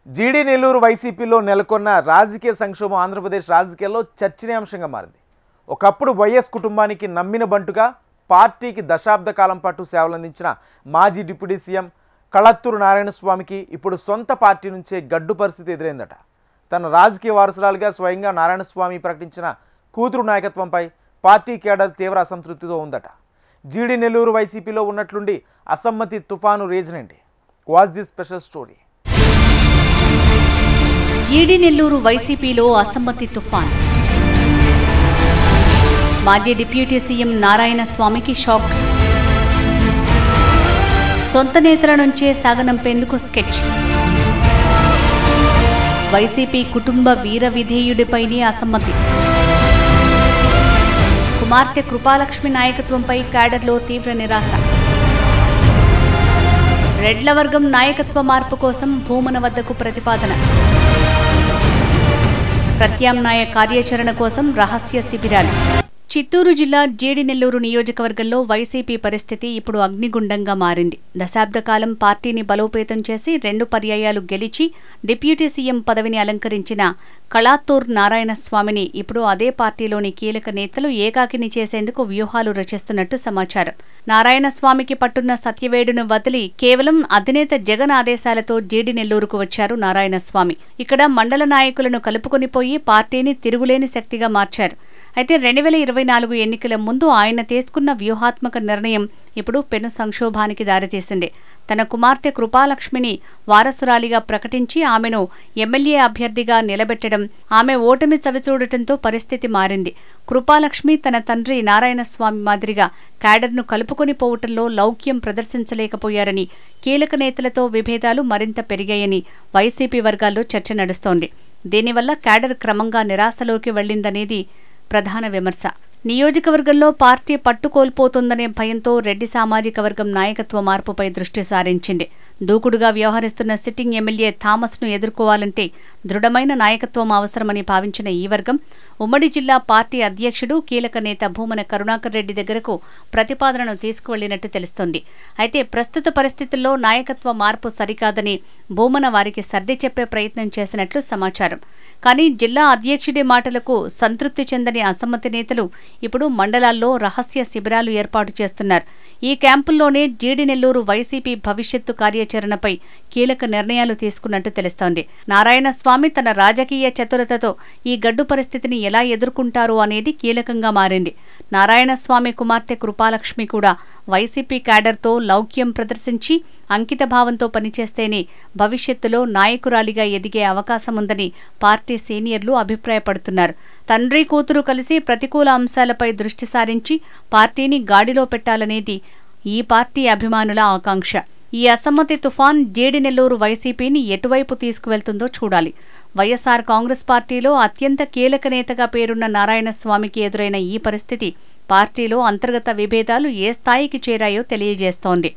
జీడీ నెల్లూరు వైసీపీలో నెలకొన్న రాజకీయ సంక్షోభం ఆంధ్రప్రదేశ్ రాజకీయాల్లో చర్చనీయాంశంగా మారింది. ఒకప్పుడు వైఎస్ కుటుంబానికి నమ్మిన బంటుగా పార్టీకి దశాబ్ద కాలం పాటు సేవలందించిన మాజీ డిప్యూటీ సీఎం కళత్తూరు నారాయణస్వామికి ఇప్పుడు సొంత పార్టీ నుంచే గడ్డు పరిస్థితి ఎదురైందట. తన రాజకీయ వారసురాలుగా స్వయంగా నారాయణస్వామి ప్రకటించిన కూతురు నాయకత్వంపై పార్టీ కేడర్ తీవ్ర అసంతృప్తితో ఉందట. జీడీ నెల్లూరు వైసీపీలో ఉన్నట్లుండి అసమ్మతి తుఫాను రేజనండి. Watch this special story. జీడీ నెల్లూరు వైసీపీలో అసమ్మతి తుఫాన్. మాజీ డిప్యూటీ సీఎం నారాయణస్వామికి షాక్. సొంత నేతల నుంచే సాగనంపేందుకు స్కెచ్. వైసీపీ కుటుంబ వీర విధేయుడిపైనే అసమ్మతి. కుమార్తె కృపాలక్ష్మి నాయకత్వంపై క్యాడర్లో తీవ్ర నిరాశ. రెడ్ల వర్గం నాయకత్వ మార్పు కోసం భూమన వద్దకు ప్రతిపాదన. ప్రత్యామ్నాయ కార్యాచరణ కోసం రహస్య శిబిరాలు. చిత్తూరు జిల్లా జీడీ నెల్లూరు నియోజకవర్గంలో వైసీపీ పరిస్థితి ఇప్పుడు అగ్నిగుండంగా మారింది. దశాబ్ద కాలం పార్టీని బలోపేతం చేసి 2 పర్యాయాలు గెలిచి డిప్యూటీ సీఎం పదవిని అలంకరించిన కళాత్తూర్ నారాయణస్వామిని ఇప్పుడు అదే పార్టీలోని కీలక నేతలు ఏకాకిని చేసేందుకు వ్యూహాలు రచిస్తున్నట్టు సమాచారం. నారాయణస్వామికి పట్టున్న సత్యవేడును వదిలి కేవలం అధినేత జగన్ ఆదేశాలతో జీడీ నెల్లూరుకు వచ్చారు నారాయణస్వామి. ఇక్కడ మండల నాయకులను కలుపుకొనిపోయి పార్టీని తిరుగులేని శక్తిగా మార్చారు. అయితే 2024 ఎన్నికల ముందు ఆయన తీసుకున్న వ్యూహాత్మక నిర్ణయం ఇప్పుడు పెను సంక్షోభానికి దారితీసింది. తన కుమార్తె కృపాలక్ష్మిని వారసురాలిగా ప్రకటించి ఆమెను ఎమ్మెల్యే అభ్యర్థిగా నిలబెట్టడం, ఆమె ఓటమి చవిచూడటంతో పరిస్థితి మారింది. కృపాలక్ష్మి తన తండ్రి నారాయణస్వామి మాదిరిగా క్యాడర్ను కలుపుకొని పోవటంలో లౌక్యం ప్రదర్శించలేకపోయారని, కీలక నేతలతో విభేదాలు మరింత పెరిగాయని వైసీపీ వర్గాల్లో చర్చ నడుస్తోంది. దీనివల్ల క్యాడర్ క్రమంగా నిరాశలోకి వెళ్లిందనేది ప్రధాన విమర్శ. నియోజకవర్గంలో పార్టీ పట్టుకోల్పోతుందనే భయంతో రెడ్డి సామాజిక వర్గం నాయకత్వ మార్పుపై దృష్టి సారించింది. దూకుడుగా వ్యవహరిస్తున్న సిట్టింగ్ ఎమ్మెల్యే థామస్ను ఎదుర్కోవాలంటే దృఢమైన నాయకత్వం అవసరమని భావించిన ఈ వర్గం ఉమ్మడి జిల్లా పార్టీ అధ్యక్షుడు కీలక నేత భూమన కరుణాకర్ రెడ్డి దగ్గరకు ప్రతిపాదనను తీసుకువెళ్లినట్టు తెలుస్తోంది. అయితే ప్రస్తుత పరిస్థితుల్లో నాయకత్వ మార్పు సరికాదని భూమన వారికి సర్ది చెప్పే ప్రయత్నం చేసినట్లు సమాచారం. కానీ జిల్లా అధ్యక్షుడి మాటలకు సంతృప్తి చెందని అసమ్మతి నేతలు ఇప్పుడు మండలాల్లో రహస్య శిబిరాలు ఏర్పాటు చేస్తున్నారు. ఈ క్యాంపుల్లోనే జీడీ నెల్లూరు వైసీపీ భవిష్యత్తు కార్యాచరణపై కీలక నిర్ణయాలు తీసుకున్నట్టు తెలుస్తోంది. నారాయణస్వామి తన రాజకీయ చతురతతో ఈ గడ్డు పరిస్థితిని ఎలా ఎదుర్కొంటారు అనేది కీలకంగా మారింది. నారాయణస్వామి కుమార్తె కృపాలక్ష్మి కూడా వైసీపీ క్యాడర్తో లౌక్యం ప్రదర్శించి అంకితభావంతో పనిచేస్తేనే భవిష్యత్తులో నాయకురాలిగా ఎదిగే అవకాశముందని పార్టీ సీనియర్లు అభిప్రాయపడుతున్నారు. తండ్రి కూతురు కలిసి ప్రతికూల అంశాలపై దృష్టి సారించి పార్టీని గాడిలో పెట్టాలనేది ఈ పార్టీ అభిమానుల ఆకాంక్ష. ఈ అసమ్మతి తుఫాన్ జీడీ నెల్లూరు వైసీపీని ఎటువైపు తీసుకువెళ్తుందో చూడాలి. వైఎస్ఆర్ కాంగ్రెస్ పార్టీలో అత్యంత కీలక నేతగా పేరున్న నారాయణస్వామికి ఎదురైన ఈ పరిస్థితి పార్టీలో అంతర్గత విభేదాలు ఏ స్థాయికి చేరాయో తెలియజేస్తోంది.